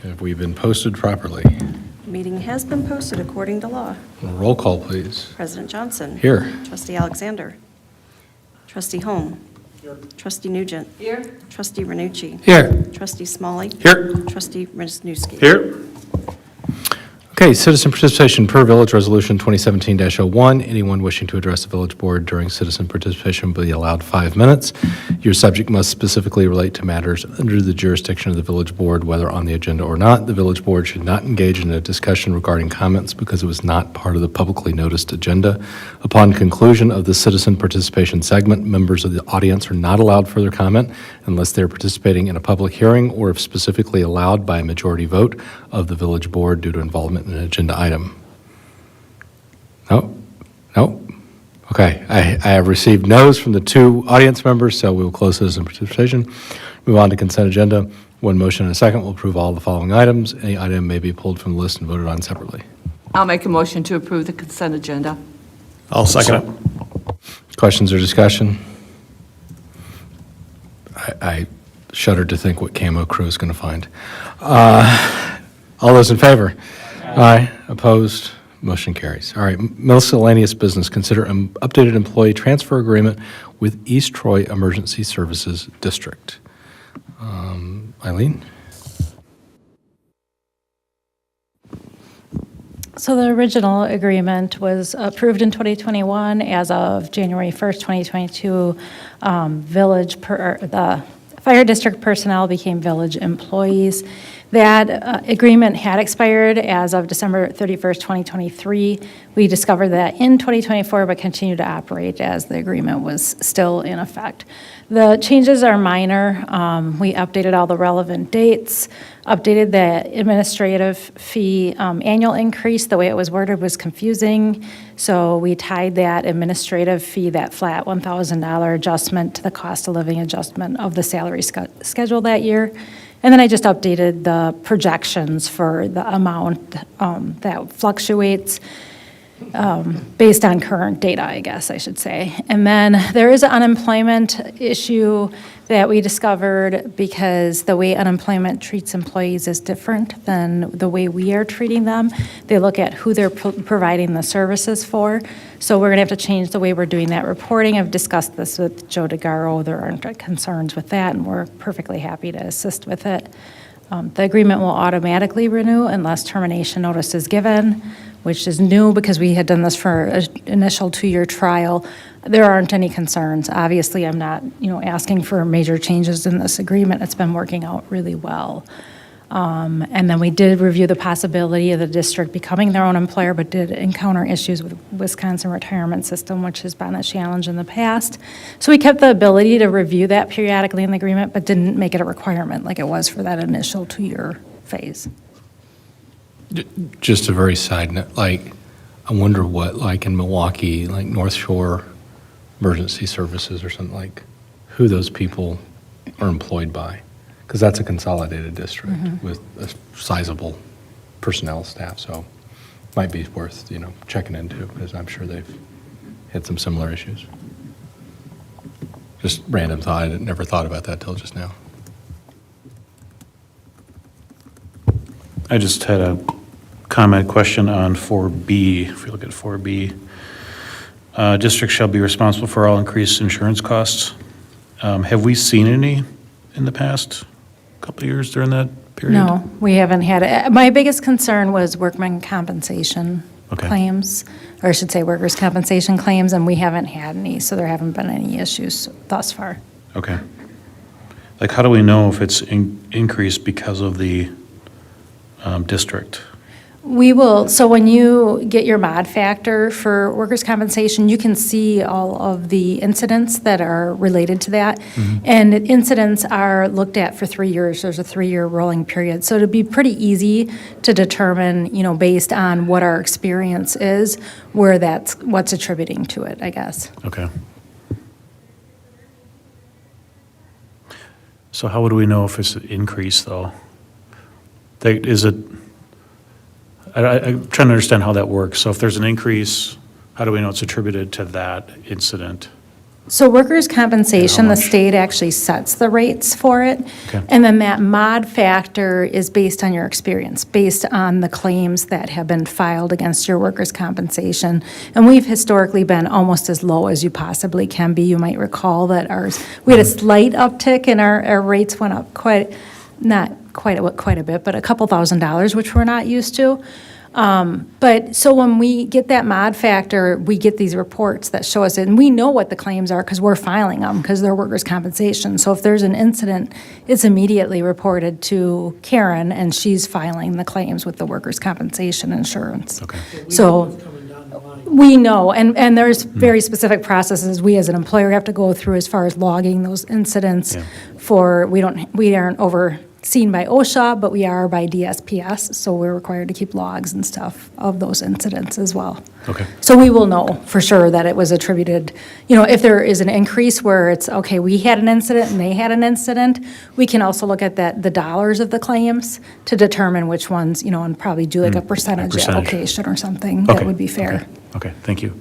Have we been posted properly? Meeting has been posted according to law. Roll call, please. President Johnson. Here. Trustee Alexander. Trustee Holm. Here. Trustee Nugent. Here. Trustee Renucci. Here. Trustee Smalley. Here. Trustee Wisniewski. Here. Okay, citizen participation per village resolution 2017-01. Anyone wishing to address the village board during citizen participation will be allowed 5 minutes. Your subject must specifically relate to matters under the jurisdiction of the village board, whether on the agenda or not. The village board should not engage in a discussion regarding comments because it was not part of the publicly noticed agenda. Upon conclusion of the citizen participation segment, members of the audience are not allowed further comment unless they're participating in a public hearing or if specifically allowed by a majority vote of the village board due to involvement in an agenda item. No? No? Okay, I have received no's from the 2 audience members, so we will close citizen participation. Move on to consent agenda. One motion and a second will approve all the following items. Any item may be pulled from the list and voted on separately. I'll make a motion to approve the consent agenda. I'll second it. Questions or discussion? I shudder to think what Camo Crew is going to find. All those in favor? Aye. Opposed? Motion carries. All right, miscellaneous business. Consider an updated employee transfer agreement with East Troy Emergency Services District. Eileen? So the original agreement was approved in 2021. As of January 1st, 2022, the fire district personnel became village employees. That agreement had expired as of December 31st, 2023. We discovered that in 2024, but continued to operate as the agreement was still in effect. The changes are minor. We updated all the relevant dates, updated the administrative fee annual increase. The way it was worded was confusing, so we tied that administrative fee, that flat $1,000 adjustment, to the cost of living adjustment of the salary schedule that year. And then I just updated the projections for the amount that fluctuates based on current data, I guess I should say. And then there is an unemployment issue that we discovered because the way unemployment treats employees is different than the way we are treating them. They look at who they're providing the services for. So we're gonna have to change the way we're doing that reporting. I've discussed this with Joe DeGaro. There aren't concerns with that, and we're perfectly happy to assist with it. The agreement will automatically renew unless termination notice is given, which is new because we had done this for an initial 2-year trial. There aren't any concerns. Obviously, I'm not, asking for major changes in this agreement. It's been working out really well. And then we did review the possibility of the district becoming their own employer, but did encounter issues with Wisconsin retirement system, which has been a challenge in the past. So we kept the ability to review that periodically in the agreement, but didn't make it a requirement like it was for that initial 2-year phase. Just a very side note, I wonder what, in Milwaukee, North Shore Emergency Services or something, who those people are employed by. Because that's a consolidated district with a sizable personnel staff, so might be worth, checking into, because I'm sure they've had some similar issues. Just random thought, I never thought about that till just now. I just had a question on 4B. If we look at 4B, district shall be responsible for all increased insurance costs. Have we seen any in the past couple of years during that period? No, we haven't had it. My biggest concern was workman compensation Okay. claims, or I should say workers' compensation claims, and we haven't had any, so there haven't been any issues thus far. Okay. How do we know if it's increased because of the district? We will, so when you get your mod factor for workers' compensation, you can see all of the incidents that are related to that. And incidents are looked at for 3 years. There's a 3-year rolling period. So it'd be pretty easy to determine, based on what our experience is, where that's what's attributing to it, I guess. Okay. So how would we know if it's an increase, though? Is it? I'm trying to understand how that works. So if there's an increase, how do we know it's attributed to that incident? So workers' compensation, the much? state actually sets the rates for it. Okay. And then that mod factor is based on your experience, based on the claims that have been filed against your workers' compensation. And we've historically been almost as low as you possibly can be. You might recall that we had a slight uptick and our rates went up not quite a bit, but a couple $1,000s, which we're not used to. But so when we get that mod factor, we get these reports that show us it, and we know what the claims are because we're filing them because they're workers' compensation. So if there's an incident, it's immediately reported to Karen, and she's filing the claims with the workers' compensation insurance. Okay. So we know, and there's very specific processes we as an employer have to go through as far as logging those incidents Yeah. we aren't overseen by OSHA, but we are by DSPS, so we're required to keep logs and stuff of those incidents as well. Okay. So we will know for sure that it was attributed, if there is an increase where it's, okay, we had an incident and they had an incident, we can also look at the dollars of the claims to determine which ones, and probably do like a percentage percentage. allocation or something that Okay. would be fair. Okay, thank you.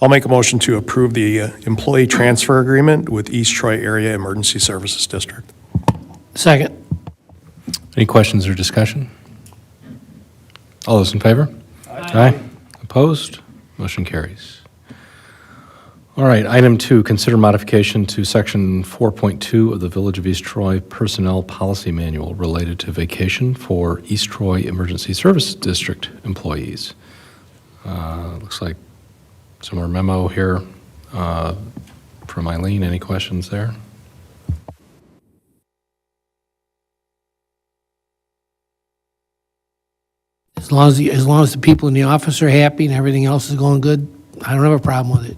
I'll make a motion to approve the employee transfer agreement with East Troy Area Emergency Services District. Second. Any questions or discussion? All those in favor? Aye. Opposed? Motion carries. All right, item 2, consider modification to section 4.2 of the Village of East Troy Personnel Policy Manual related to vacation for East Troy Emergency Service District employees. Looks like some more memo here from Eileen. Any questions there? As long as the people in the office are happy and everything else is going good, I don't have a problem with it.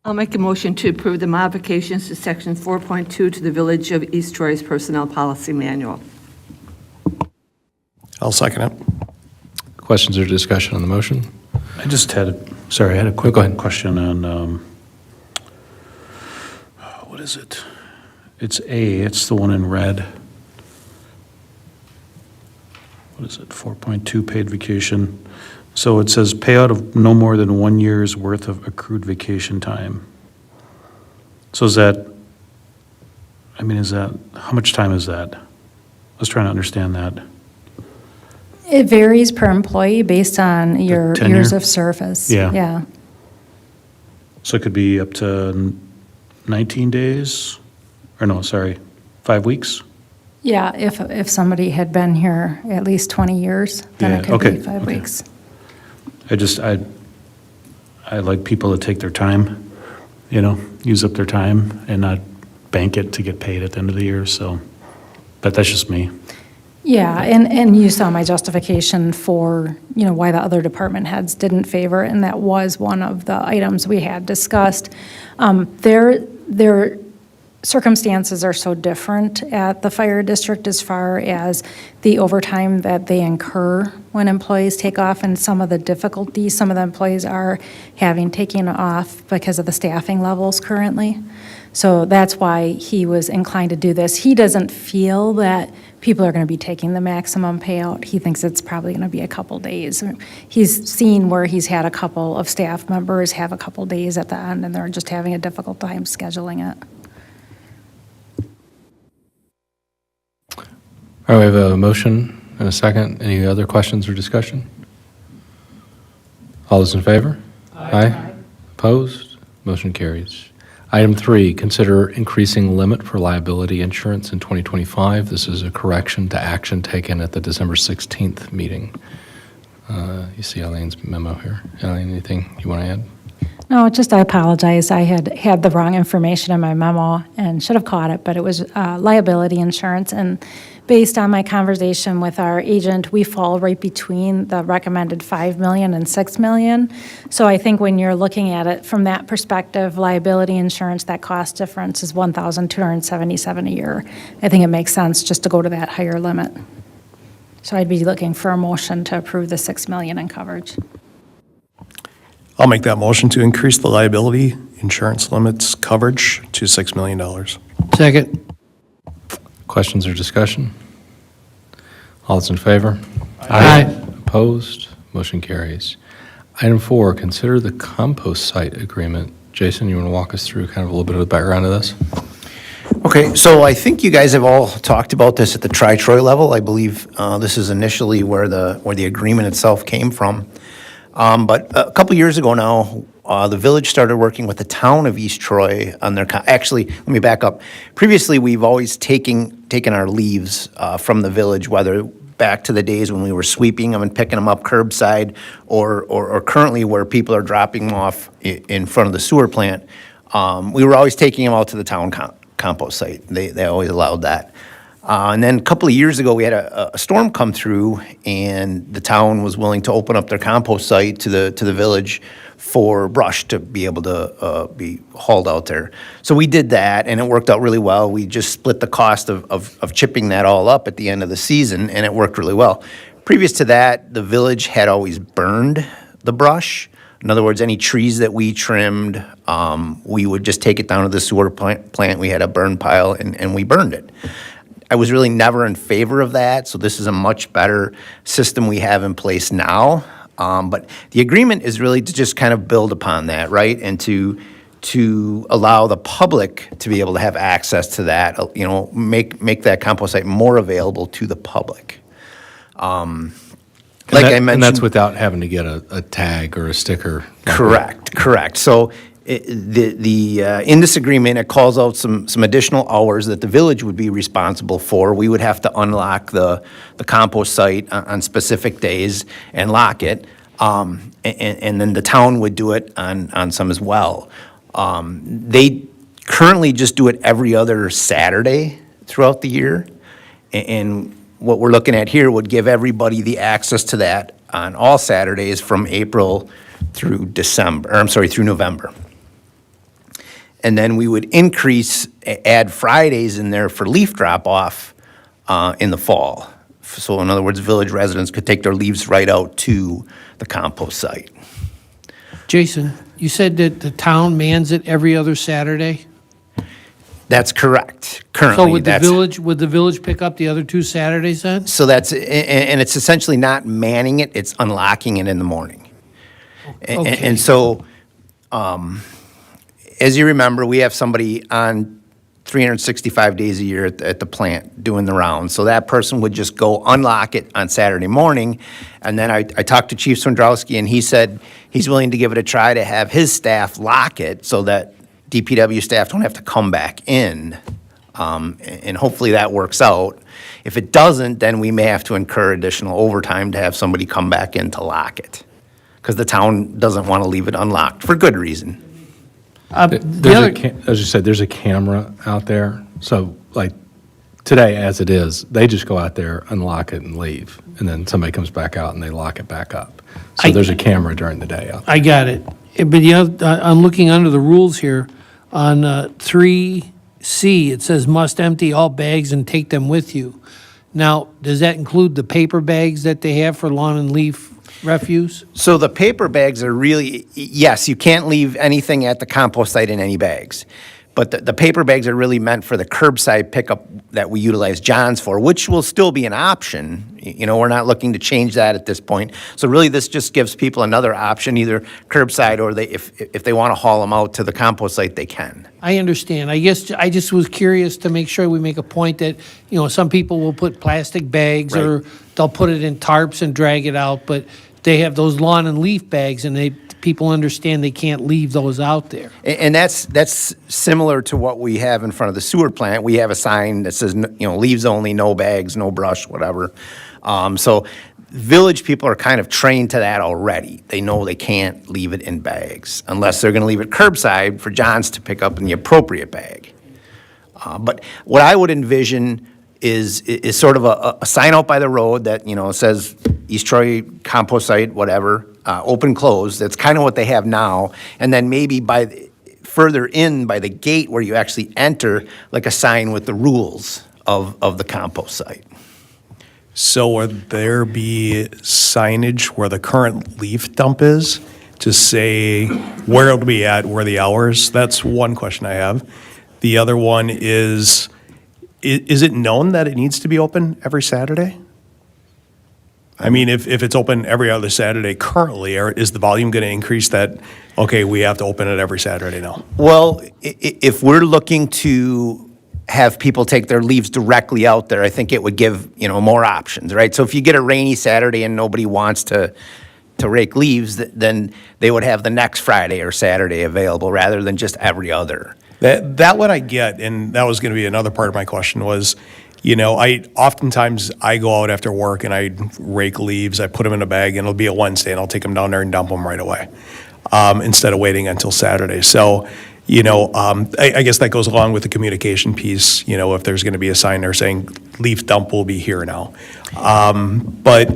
I'll make a motion to approve the modifications to Section 4.2 to the Village of East Troy's Personnel Policy Manual. I'll second it. Questions or discussion on the motion? I had a quick Go ahead. question on, what is it? It's A, it's the one in red. What is it, 4.2 paid vacation? So it says payout of no more than 1 year's worth of accrued vacation time. So is that, how much time is that? I was trying to understand that. It varies per employee based on your tenure? years of service. Yeah. Yeah. So it could be up to 19 days? Or no, sorry, 5 weeks? Yeah, if somebody had been here at least 20 years, then Yeah, it could be okay, 5 okay. weeks. I like people to take their time, use up their time and not bank it to get paid at the end of the year, so, but that's just me. Yeah, and you saw my justification for, why the other department heads didn't favor, it, and that was one of the items we had discussed. Their circumstances are so different at the fire district as far as the overtime that they incur when employees take off and some of the difficulties some of the employees are having taking off because of the staffing levels currently. So that's why he was inclined to do this. He doesn't feel that people are going to be taking the maximum payout. He thinks it's probably going to be a couple days. He's seen where he's had a couple of staff members have a couple days at the end, and they're just having a difficult time scheduling it. All right, we have a motion and a second. Any other questions or discussion? All those in favor? Aye. Opposed? Motion carries. Item 3, consider increasing limit for liability insurance in 2025. This is a correction to action taken at the December 16th meeting. You see Eileen's memo here. Eileen, anything you want to add? No, just I apologize. I had the wrong information in my memo and should have caught it, but it was liability insurance. And based on my conversation with our agent, we fall right between the recommended $5 million and $6 million. So I think when you're looking at it from that perspective, liability insurance, that cost difference is $1,277 a year. I think it makes sense just to go to that higher limit. So I'd be looking for a motion to approve the $6 million in coverage. I'll make that motion to increase the liability insurance limits coverage to $6 million. Second. Questions or discussion? All those in favor? Aye. Opposed? Motion carries. Item 4, consider the compost site agreement. Jason, you want to walk us through kind of a little bit of the background of this? Okay, so I think you guys have all talked about this at the Tri-Troy level. I believe this is initially where the agreement itself came from. But a couple years ago now, the village started working with the town of East Troy on their, actually, let me back up. Previously, we've always taken our leaves from the village, whether back to the days when we were sweeping them and picking them up curbside, or currently where people are dropping them off in front of the sewer plant. We were always taking them out to the town compost site. They always allowed that. And then a couple of years ago, we had a storm come through, and the town was willing to open up their compost site to the village for brush to be able to be hauled out there. So we did that, and it worked out really well. We just split the cost of chipping that all up at the end of the season, and it worked really well. Previous to that, the village had always burned the brush. In other words, any trees that we trimmed, we would just take it down to the sewer plant. We had a burn pile, and we burned it. I was really never in favor of that, so this is a much better system we have in place now. But the agreement is really to just kind of build upon that, right? And to allow the public to be able to have access to that, make that compost site more available to the public. Like I mentioned. And that's without having to get a tag or a sticker. Correct. So in this agreement, it calls out some additional hours that the village would be responsible for. We would have to unlock the compost site on specific days and lock it. And then the town would do it on some as well. They currently just do it every other Saturday throughout the year. And what we're looking at here would give everybody the access to that on all Saturdays from April through through November. And then we would add Fridays in there for leaf drop-off in the fall. So in other words, village residents could take their leaves right out to the compost site. Jason, you said that the town mans it every other Saturday? That's correct. So Currently, would the village pick up the other 2 Saturdays then? So that's, and it's essentially not manning it, it's unlocking it in the morning. Okay. And so, as you remember, we have somebody on 365 days a year at the plant doing the rounds. So that person would just go unlock it on Saturday morning. And then I talked to Chief Swindrowski, and he said he's willing to give it a try to have his staff lock it so that DPW staff don't have to come back in. And hopefully that works out. If it doesn't, then we may have to incur additional overtime to have somebody come back in to lock it, because the town doesn't want to leave it unlocked for good reason. As you said, there's a camera out there. So like today, as it is, they just go out there, unlock it and leave. And then somebody comes back out and they lock it back up. So there's a camera during the day out there. I got it. But I'm looking under the rules here. On 3C, it says must empty all bags and take them with you. Now, does that include the paper bags that they have for lawn and leaf refuse? So the paper bags are really, yes, you can't leave anything at the compost site in any bags. But the paper bags are really meant for the curbside pickup that we utilize John's for, which will still be an option. We're not looking to change that at this point. So really, this just gives people another option, either curbside or if they want to haul them out to the compost site, they can. I understand. I guess I just was curious to make sure we make a point that, some people will put plastic bags or they'll put it in tarps and drag it out, but they have those lawn and leaf bags, and people understand they can't leave those out there. And that's similar to what we have in front of the sewer plant. We have a sign that says, leaves only, no bags, no brush, whatever. So village people are kind of trained to that already. They know they can't leave it in bags unless they're going to leave it curbside for John's to pick up in the appropriate bag. But what I would envision is sort of a sign out by the road that, says East Troy compost site, whatever, open, closed. That's kind of what they have now. And then maybe further in by the gate where you actually enter, like a sign with the rules of the compost site. So would there be signage where the current leaf dump is to say where it'll be at, where the hours? That's one question I have. The other one is it known that it needs to be open every Saturday? I mean, if it's open every other Saturday currently, or is the volume going to increase that, okay, we have to open it every Saturday now? Well, if we're looking to have people take their leaves directly out there, I think it would give, more options, right? So if you get a rainy Saturday and nobody wants to rake leaves, then they would have the next Friday or Saturday available rather than just every other. That what I get, and that was going to be another part of my question was, oftentimes I go out after work and I rake leaves, I put them in a bag, and it'll be a Wednesday, and I'll take them down there and dump them right away, instead of waiting until Saturday. So, I guess that goes along with the communication piece, if there's going to be a sign there saying leaf dump will be here now. But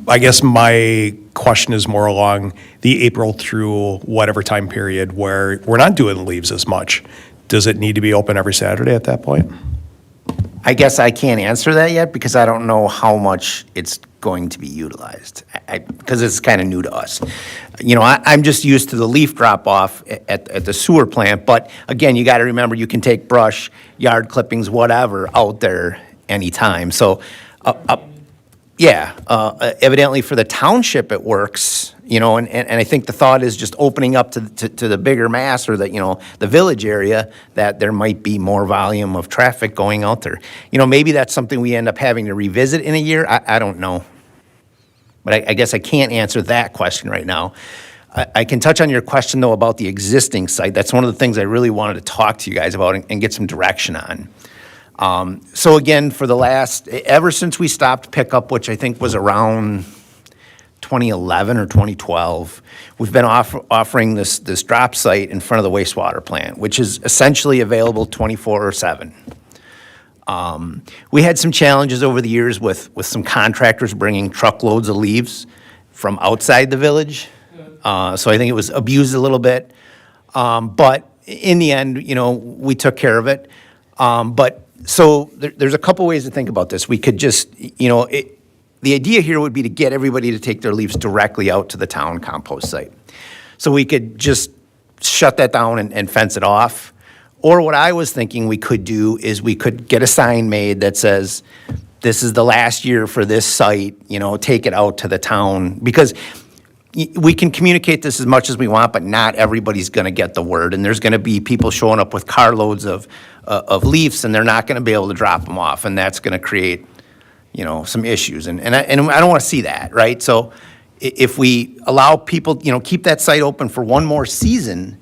I guess my question is more along the April through whatever time period where we're not doing leaves as much. Does it need to be open every Saturday at that point? I guess I can't answer that yet because I don't know how much it's going to be utilized, because it's kind of new to us. I'm just used to the leaf drop-off at the sewer plant, but again, you got to remember, you can take brush, yard clippings, whatever, out there anytime. So, evidently for the township, it works, and I think the thought is just opening up to the bigger mass or the village area, that there might be more volume of traffic going out there. Maybe that's something we end up having to revisit in a year. I don't know. But I guess I can't answer that question right now. I can touch on your question, though, about the existing site. That's one of the things I really wanted to talk to you guys about and get some direction on. So again, ever since we stopped pickup, which I think was around 2011 or 2012, we've been offering this drop site in front of the wastewater plant, which is essentially available 24/7. We had some challenges over the years with some contractors bringing truckloads of leaves from outside the village. So I think it was abused a little bit. But in the end, we took care of it. So there's a couple ways to think about this. We could just, the idea here would be to get everybody to take their leaves directly out to the town compost site. So we could just shut that down and fence it off. Or what I was thinking we could do is we could get a sign made that says, this is the last year for this site, take it out to the town. Because we can communicate this as much as we want, but not everybody's going to get the word. And there's going to be people showing up with carloads of leaves, and they're not going to be able to drop them off. And that's going to create, some issues. And I don't want to see that, right? So if we allow people, keep that site open for one more season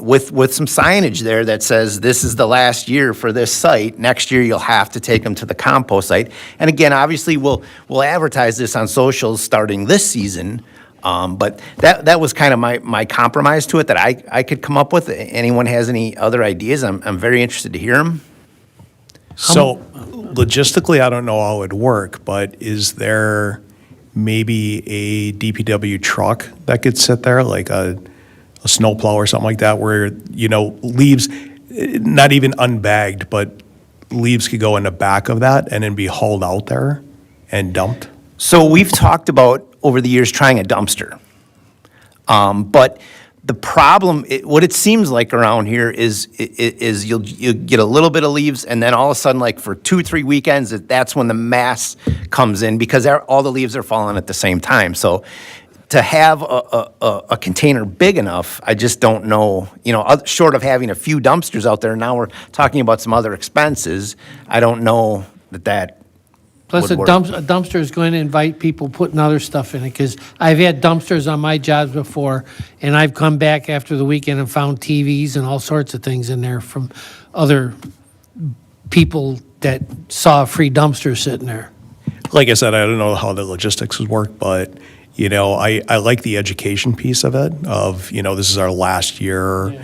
with some signage there that says this is the last year for this site, next year you'll have to take them to the compost site. And again, obviously we'll advertise this on socials starting this season. But that was kind of my compromise to it that I could come up with. Anyone has any other ideas? I'm very interested to hear them. So logistically, I don't know how it would work, but is there maybe a DPW truck that could sit there, like a snowplow or something like that, where, leaves, not even unbagged, but leaves could go in the back of that and then be hauled out there and dumped? So we've talked about over the years trying a dumpster. But the problem, what it seems like around here is you'll get a little bit of leaves, and then all of a sudden, like for 2-3 weekends, that's when the mass comes in because all the leaves are falling at the same time. So to have a container big enough, I just don't know, short of having a few dumpsters out there, now we're talking about some other expenses, I don't know that Plus, a would work. dumpster is going to invite people putting other stuff in it, because I've had dumpsters on my jobs before, and I've come back after the weekend and found TVs and all sorts of things in there from other people that saw a free dumpster sitting there. Like I said, I don't know how the logistics would work, but, I like the education piece of it, of, this is our last year,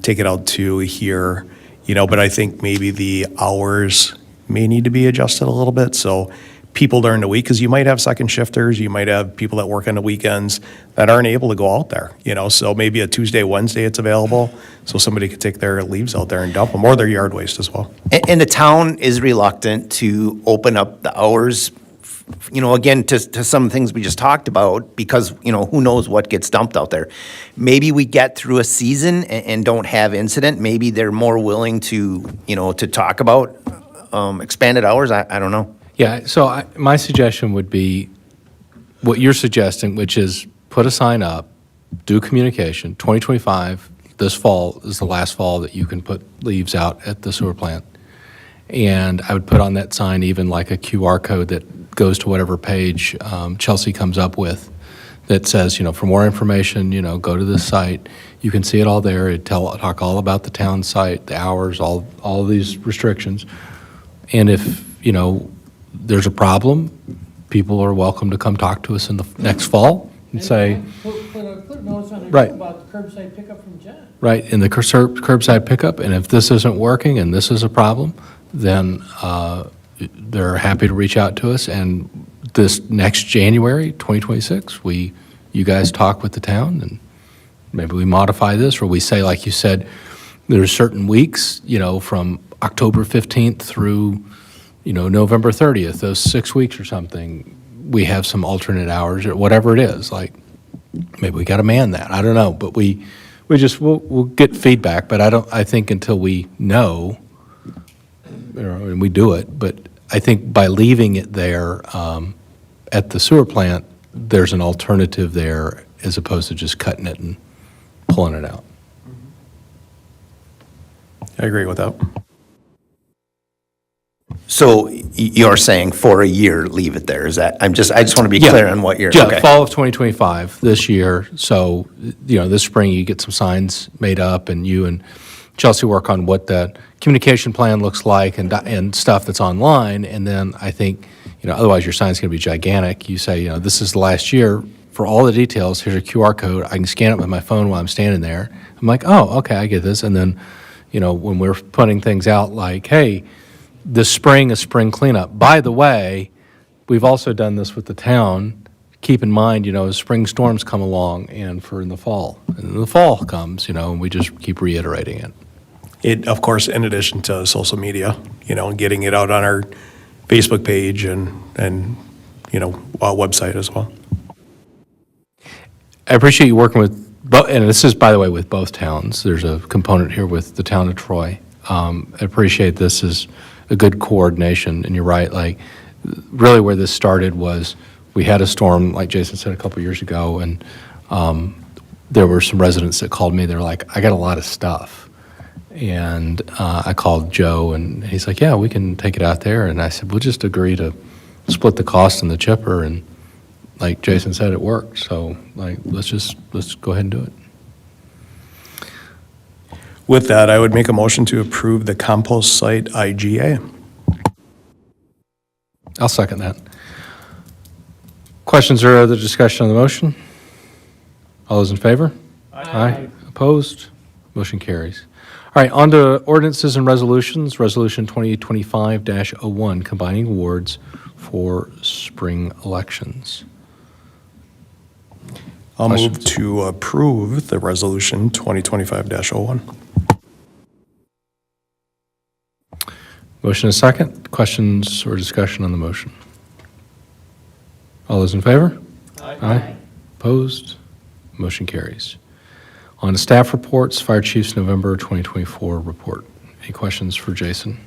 take it out to here, but I think maybe the hours may need to be adjusted a little bit, so people during the week, because you might have second shifters, you might have people that work on the weekends that aren't able to go out there, so maybe a Tuesday, Wednesday it's available, so somebody could take their leaves out there and dump them, or their yard waste as well. And the town is reluctant to open up the hours, again, to some things we just talked about, because, who knows what gets dumped out there. Maybe we get through a season and don't have incident. Maybe they're more willing to, to talk about expanded hours. I don't know. Yeah, so my suggestion would be what you're suggesting, which is put a sign up, do communication. 2025, this fall is the last fall that you can put leaves out at the sewer plant. And I would put on that sign even like a QR code that goes to whatever page Chelsea comes up with that says, for more information, go to this site. You can see it all there. It'd talk all about the town site, the hours, all of these restrictions. And if, there's a problem, people are welcome to come talk to us in the next fall and say, Put a notice on Right. about the curbside pickup from John. right, in the curbside pickup, and if this isn't working and this is a problem, then they're happy to reach out to us. And this next January, 2026, you guys talk with the town, and maybe we modify this, or we say, like you said, there's certain weeks, from October 15th through, November 30th, those 6 weeks or something, we have some alternate hours, or whatever it is, like, maybe we got to man that, I don't know, but we'll get feedback, but I think until we know, and we do it, but I think by leaving it there at the sewer plant, there's an alternative there as opposed to just cutting it and pulling it out. I agree with that. So you're saying for a year, leave it there, is that, I just want to be Yeah. clear on what you're, Yeah, okay. fall of 2025, this year. So, this spring, you get some signs made up, and you and Chelsea work on what the communication plan looks like and stuff that's online. And then I think, otherwise your sign's going to be gigantic. You say, this is the last year. For all the details, here's a QR code. I can scan it with my phone while I'm standing there. I'm like, oh, okay, I get this. And then, when we're putting things out like, hey, this spring is spring cleanup. By the way, we've also done this with the town. Keep in mind, as spring storms come along and for in the fall. And then the fall comes, and we just keep reiterating it. It, of course, in addition to social media, getting it out on our Facebook page and our website as well. I appreciate you working with, and this is, by the way, with both towns. There's a component here with the town of Troy. I appreciate this is a good coordination, and you're right, like, really where this started was we had a storm, like Jason said, a couple years ago, and there were some residents that called me. They were like, I got a lot of stuff. And I called Joe, and he's like, yeah, we can take it out there. And I said, we'll just agree to split the cost in the chipper. And like Jason said, it worked. So, like, let's go ahead and do it. With that, I would make a motion to approve the compost site IGA. I'll second that. Questions or other discussion on the motion? All those in favor? Aye. Opposed? Motion carries. All right, on to ordinances and resolutions. Resolution 2025-01, combining awards for spring elections. I'll move Questions? to approve the resolution 2025-01. Motion is second. Questions or discussion on the motion? All those in favor? Aye. Opposed? Motion carries. On to staff reports, Fire Chief's November 2024 report. Any questions for Jason?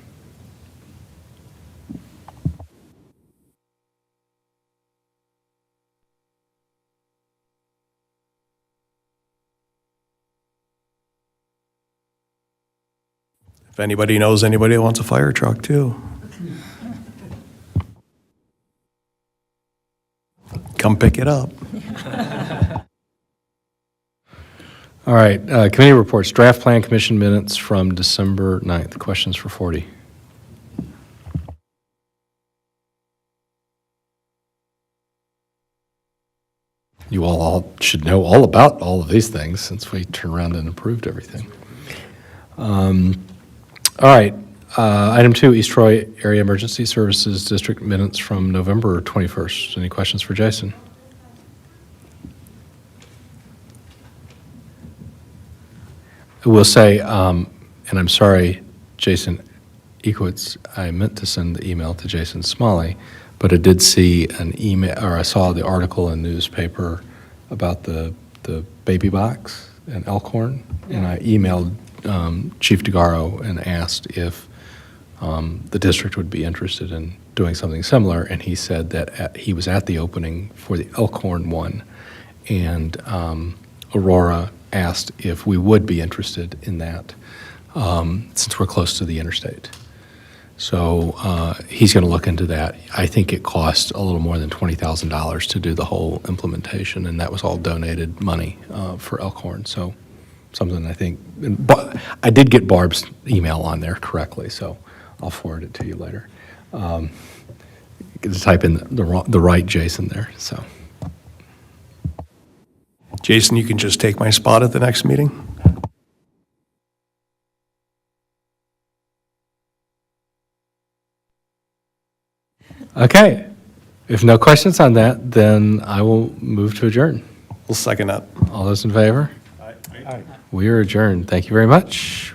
If anybody knows anybody that wants a fire truck too. Come pick it up. All right, committee reports, draft plan commission minutes from December 9th. Questions for 40? You all should know all about all of these things since we turned around and approved everything. All right, item 2, East Troy Area Emergency Services District minutes from November 21st. Any questions for Jason? I will say, and I'm sorry, Jason Ekowitz, I meant to send the email to Jason Smalley, but I did see an email, or I saw the article in the newspaper about the baby box in Elkhorn, and I emailed Chief DeGaro and asked if the district would be interested in doing something similar, and he said that he was at the opening for the Elkhorn one, and Aurora asked if we would be interested in that, since we're close to the interstate. So he's going to look into that. I think it cost a little more than $20,000 to do the whole implementation, and that was all donated money for Elkhorn. So something I think, but I did get Barb's email on there correctly, so I'll forward it to you later. Just type in the right Jason there, so. Jason, you can just take my spot at the next meeting? Okay, if no questions on that, then I will move to adjourn. We'll second that. All those in favor? Aye. We are adjourned. Thank you very much.